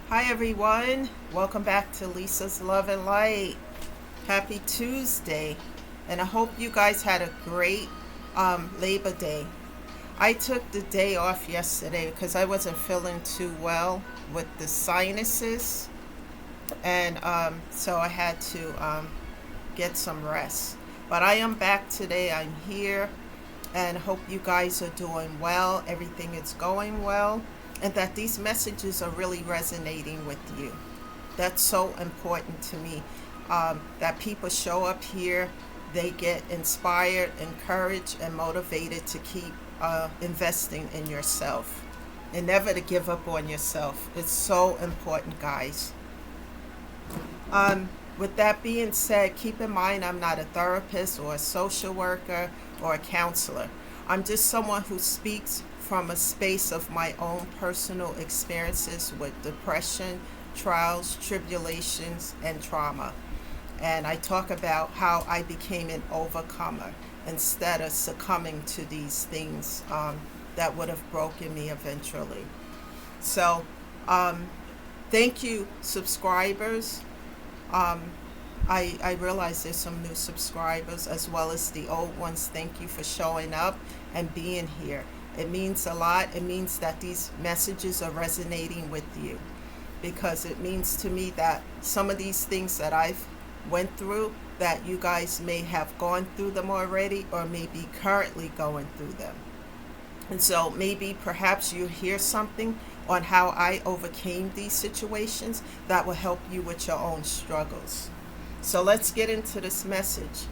Hi everyone, welcome back to Lisa's Love and Light. Happy Tuesday, and I hope you guys had a great Labor Day. I took the day off yesterday because I wasn't feeling too well with the sinuses, and so I had to get some rest. But I am back today, I'm here, and hope you guys are doing well, everything is going well, and that these messages are really resonating with you. That's so important to me. That people show up here, they get inspired, encouraged, and motivated to keep investing in yourself and never to give up on yourself. It's so important, guys. With that being said, keep in mind I'm not a therapist or a social worker or a counselor. I'm just someone who speaks from a space of my own personal experiences with depression, trials, tribulations, and trauma. And I talk about how I became an overcomer instead of succumbing to these things that would have broken me eventually. So, um, thank you, subscribers. Um, I realize there's some new subscribers as well as the old ones. Thank you for showing up and being here. It means a lot. It means that these messages are resonating with you because it means to me that some of these things that I've went through that you guys may have gone through them already or may be currently going through them. And so maybe perhaps you hear something on how I overcame these situations that will help you with your own struggles. So let's get into this message.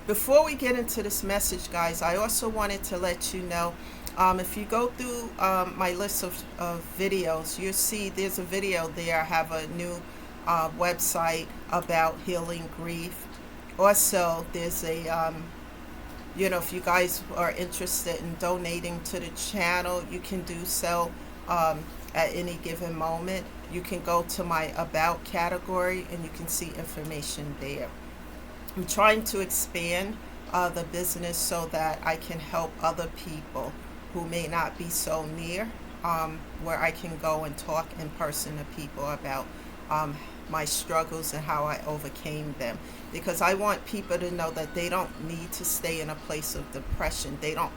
Before we get into this message, guys, I also wanted to let you know if you go through my list of videos, you'll see there's a video there. I have a new website about healing grief. Also, there's if you guys are interested in donating to the channel, you can do so at any given moment. You can go to my About category and you can see information there. I'm trying to expand the business so that I can help other people who may not be so near, where I can go and talk in person to people about my struggles and how I overcame them. Because I want people to know that they don't need to stay in a place of depression. They don't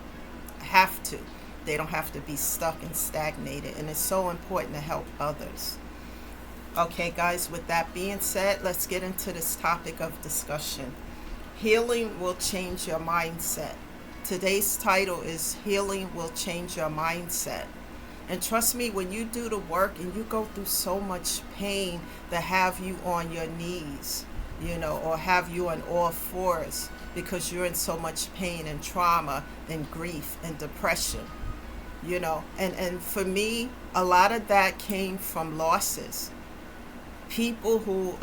have to. They don't have to be stuck and stagnated. And it's so important to help others. Okay, guys, with that being said, let's get into this topic of discussion. Healing will change your mindset. Today's title is Healing Will Change Your Mindset. And trust me, when you do the work and you go through so much pain that have you on your knees, or have you on all fours because you're in so much pain and trauma and grief and depression, and for me, a lot of that came from losses. People who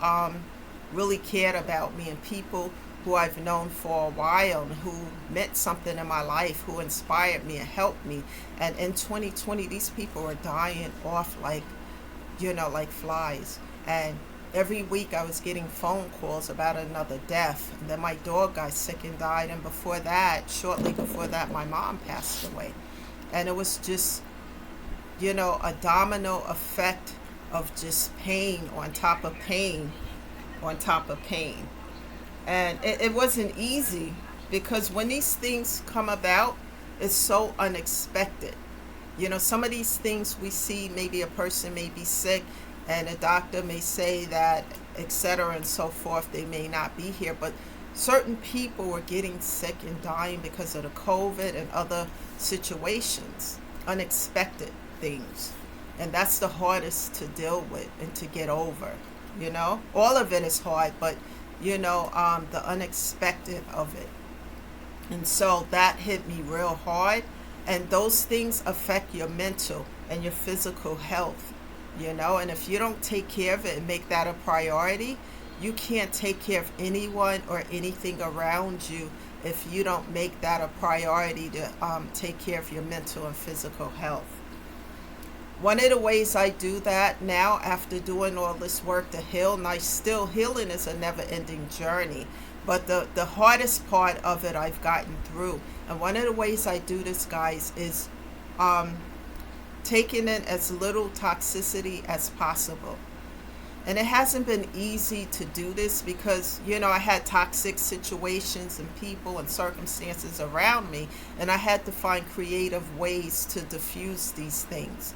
really cared about me and people who I've known for a while and who meant something in my life, who inspired me and helped me. And in 2020, these people are dying off like flies. And every week I was getting phone calls about another death. And then my dog got sick and died. And shortly before that, my mom passed away. And it was just, a domino effect of just pain on top of pain on top of pain. And it wasn't easy because when these things come about, it's so unexpected. Some of these things we see, maybe a person may be sick and a doctor may say that, etc. and so forth, they may not be here. But certain people were getting sick and dying because of the COVID and other situations, unexpected things. And that's the hardest to deal with and to get over. All of it is hard, but the unexpected of it. And so that hit me real hard. And those things affect your mental and your physical health, and if you don't take care of it and make that a priority, you can't take care of anyone or anything around you if you don't make that a priority to take care of your mental and physical health. One of the ways I do that now, after doing all this work to heal, and healing is a never-ending journey, but the hardest part of it I've gotten through. And one of the ways I do this, guys, is taking in as little toxicity as possible. And it hasn't been easy to do this because, I had toxic situations and people and circumstances around me, and I had to find creative ways to diffuse these things.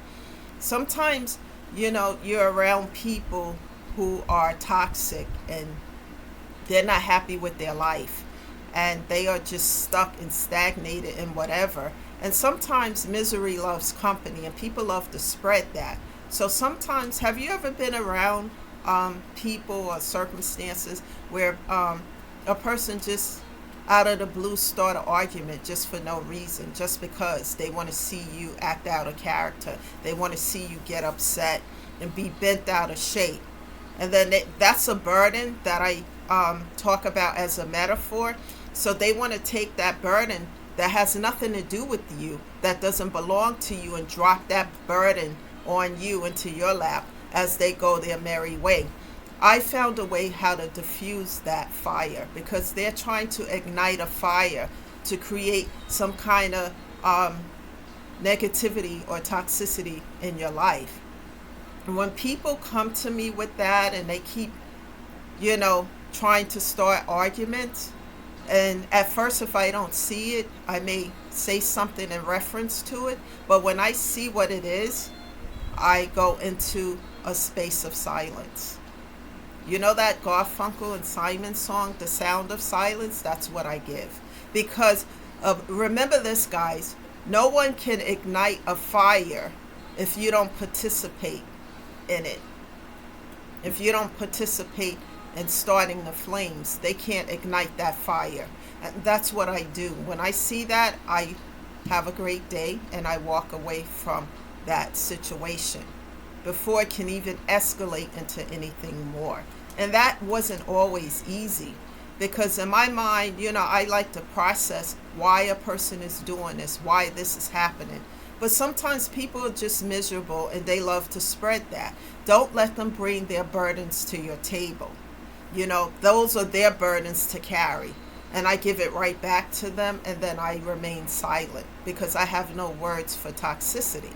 Sometimes, you're around people who are toxic and they're not happy with their life and they are just stuck and stagnated in whatever. And sometimes misery loves company and people love to spread that. So sometimes, have you ever been around people or circumstances where a person just out of the blue start an argument just for no reason, just because they want to see you act out of character, they want to see you get upset and be bent out of shape, and then that's a burden that I talk about as a metaphor. So they want to take that burden that has nothing to do with you, that doesn't belong to you, and drop that burden on you into your lap as they go their merry way. I found a way how to diffuse that fire because they're trying to ignite a fire to create some kind of negativity or toxicity in your life. And when people come to me with that and they keep, trying to start arguments, and at first, if I don't see it, I may say something in reference to it. But when I see what it is, I go into a space of silence. You know that Garfunkel and Simon song, The Sound of Silence? That's what I give. Because remember this, guys, no one can ignite a fire if you don't participate in it. If you don't participate in starting the flames, they can't ignite that fire. And that's what I do. When I see that, I have a great day and I walk away from that situation before it can even escalate into anything more. And that wasn't always easy because in my mind, I like to process why a person is doing this, why this is happening. But sometimes people are just miserable and they love to spread that. Don't let them bring their burdens to your table. Those are their burdens to carry. And I give it right back to them, and then I remain silent because I have no words for toxicity.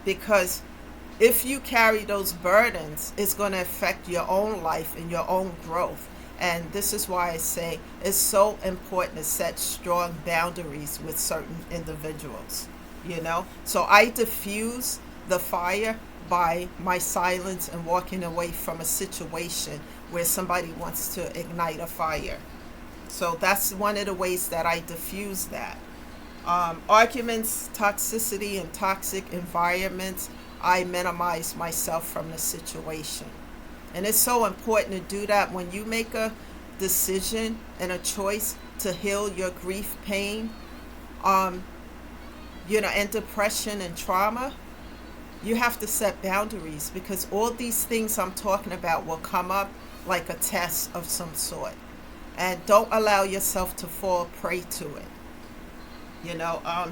Because if you carry those burdens, it's going to affect your own life and your own growth. And this is why I say it's so important to set strong boundaries with certain individuals. So I diffuse the fire by my silence and walking away from a situation where somebody wants to ignite a fire. So that's one of the ways that I diffuse that. Arguments, toxicity, and toxic environments, I minimize myself from the situation. And it's so important to do that when you make a decision and a choice to heal your grief, pain, and depression and trauma. You have to set boundaries because all these things I'm talking about will come up like a test of some sort. And don't allow yourself to fall prey to it.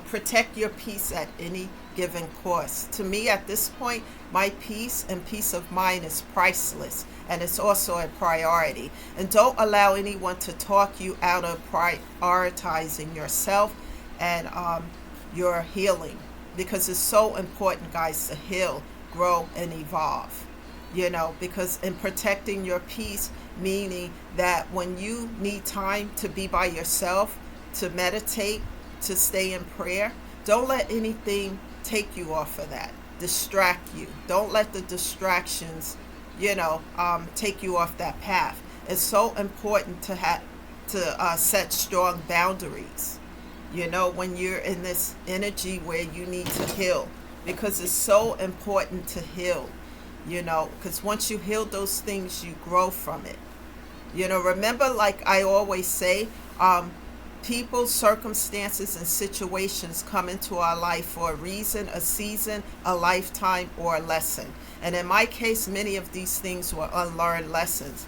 Protect your peace at any given cost. To me, at this point, my peace and peace of mind is priceless, and it's also a priority. And don't allow anyone to talk you out of prioritizing yourself and your healing, because it's so important, guys, to heal, grow, and evolve. Because in protecting your peace, meaning that when you need time to be by yourself, to meditate, to stay in prayer, don't let anything take you off of that, distract you. Don't let the distractions, take you off that path. It's so important to set strong boundaries, when you're in this energy where you need to heal, because it's so important to heal, because once you heal those things, you grow from it. Remember, like I always say, people, circumstances, and situations come into our life for a reason, a season, a lifetime, or a lesson. And in my case, many of these things were unlearned lessons.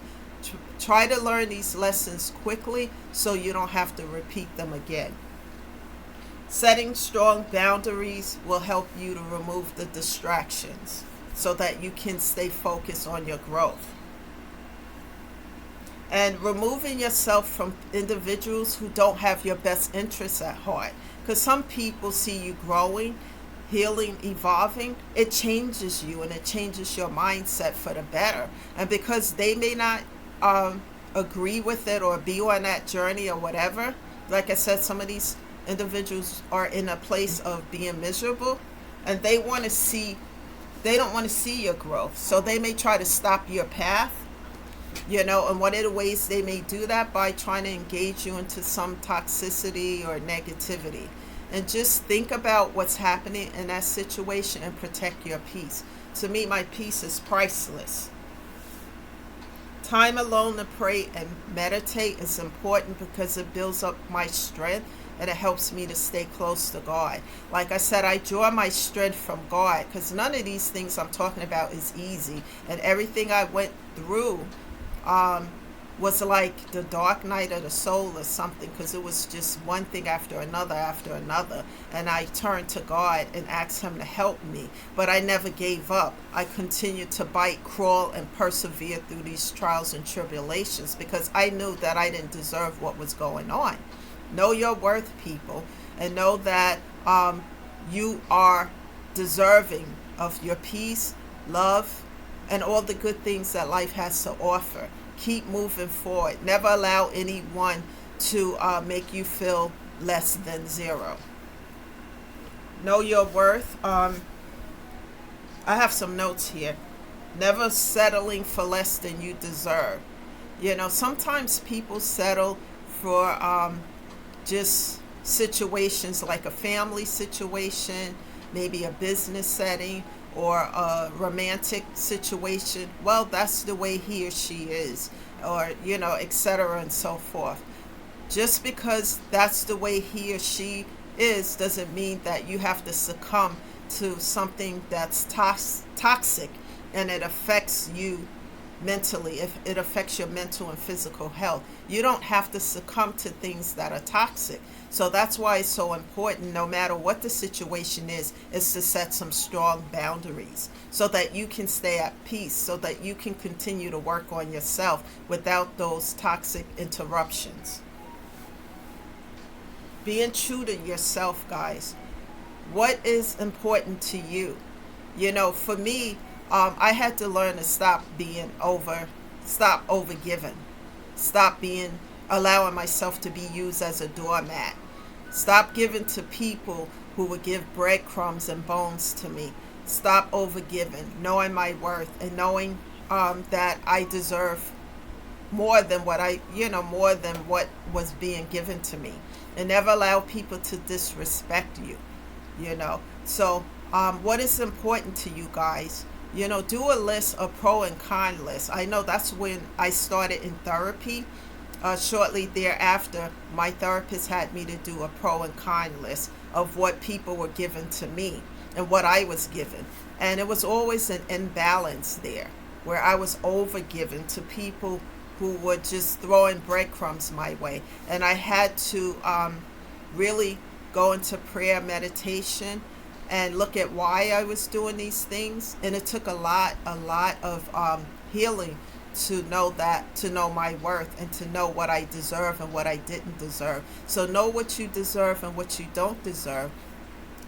Try to learn these lessons quickly so you don't have to repeat them again. Setting strong boundaries will help you to remove the distractions so that you can stay focused on your growth. And removing yourself from individuals who don't have your best interests at heart. Because some people see you growing, healing, evolving. It changes you and it changes your mindset for the better. And because they may not agree with it or be on that journey or whatever, like I said, some of these individuals are in a place of being miserable, and they don't want to see your growth. So they may try to stop your path, and one of the ways they may do that by trying to engage you into some toxicity or negativity. And just think about what's happening in that situation and protect your peace. To me, my peace is priceless. Time alone to pray and meditate is important because it builds up my strength and it helps me to stay close to God. Like I said, I draw my strength from God because none of these things I'm talking about is easy. And everything I went through was like the dark night of the soul or something, because it was just one thing after another. And I turned to God and asked him to help me. But I never gave up. I continued to bite, crawl, and persevere through these trials and tribulations because I knew that I didn't deserve what was going on. Know your worth, people, and know that you are deserving of your peace, love, and all the good things that life has to offer. Keep moving forward. Never allow anyone to make you feel less than zero. Know your worth. I have some notes here. Never settling for less than you deserve. Sometimes people settle for just situations like a family situation, maybe a business setting, or a romantic situation. Well, that's the way he or she is, or etc. and so forth. Just because that's the way he or she is doesn't mean that you have to succumb to something that's toxic and it affects you mentally, if it affects your mental and physical health. You don't have to succumb to things that are toxic. So that's why it's so important, no matter what the situation is to set some strong boundaries so that you can stay at peace, so that you can continue to work on yourself without those toxic interruptions. Being true to yourself, guys. What is important to you? For me, I had to learn to stop overgiving, stop allowing myself to be used as a doormat, stop giving to people who would give breadcrumbs and bones to me, stop overgiving, knowing my worth and knowing that I deserve more than what was being given to me, and never allow people to disrespect you. So what is important to you guys? Do a list, a pro and con list. I know that's when I started in therapy. Shortly thereafter, my therapist had me to do a pro and con list of what people were given to me and what I was given. And it was always an imbalance there, where I was overgiven to people who were just throwing breadcrumbs my way. And I had to really go into prayer, meditation, and look at why I was doing these things. And it took a lot of healing to know my worth and to know what I deserve and what I didn't deserve. So know what you deserve and what you don't deserve,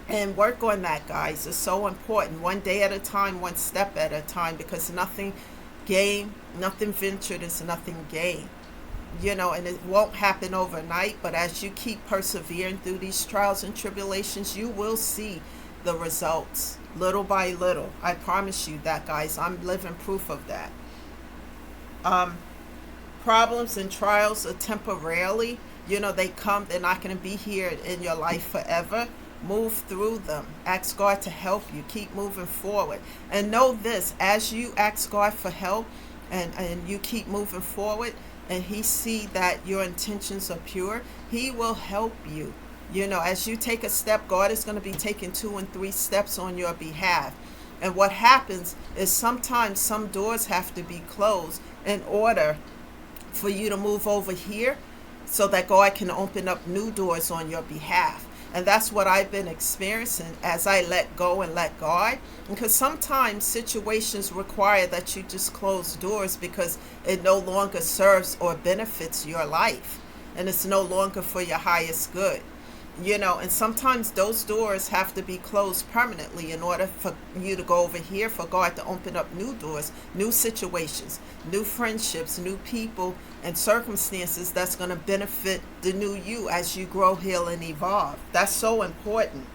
and work on that, guys. It's so important. One day at a time, one step at a time, because nothing gained, nothing ventured is nothing gained. And it won't happen overnight, but as you keep persevering through these trials and tribulations, you will see the results little by little. I promise you that, guys. I'm living proof of that. Problems and trials are temporarily. They come. They're not going to be here in your life forever. Move through them. Ask God to help you. Keep moving forward. And know this, as you ask God for help and you keep moving forward, and he see that your intentions are pure, he will help you. As you take a step, God is going to be taking 2 and 3 steps on your behalf. And what happens is sometimes some doors have to be closed in order for you to move over here so that God can open up new doors on your behalf. And that's what I've been experiencing as I let go and let God. Because sometimes situations require that you just close doors because it no longer serves or benefits your life. And it's no longer for your highest good. And sometimes those doors have to be closed permanently in order for you to go over here, for God to open up new doors, new situations, new friendships, new people, and circumstances that's going to benefit the new you as you grow, heal, and evolve. That's so important.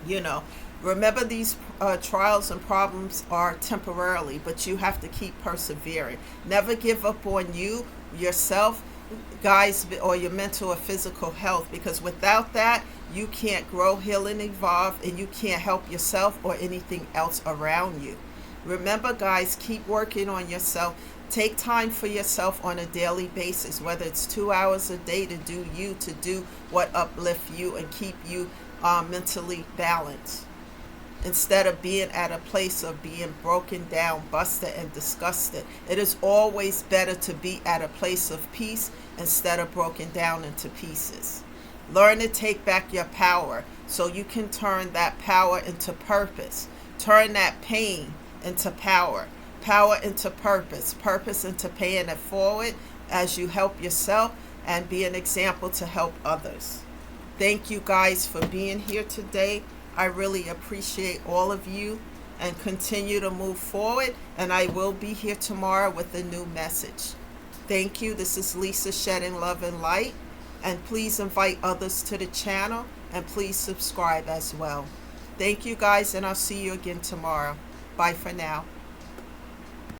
you know Remember, these trials and problems are temporarily, but you have to keep persevering. Never give up on yourself, guys, or your mental or physical health, because without that, you can't grow, heal, and evolve, and you can't help yourself or anything else around you. Remember, guys, keep working on yourself. Take time for yourself on a daily basis, whether it's 2 hours a day, to do you, to do what uplift you and keep you mentally balanced, instead of being at a place of being broken down, busted, and disgusted. It is always better to be at a place of peace instead of broken down into pieces. Learn to take back your power so you can turn that power into purpose. Turn that pain into power, power into purpose, purpose into paying it forward as you help yourself and be an example to help others. Thank you guys for being here today. I really appreciate all of you, and continue to move forward. And I will be here tomorrow with a new message. Thank you. This is Lisa, shedding love and light. And please invite others to the channel, and please subscribe as well. Thank you guys, and I'll see you again tomorrow. Bye for now.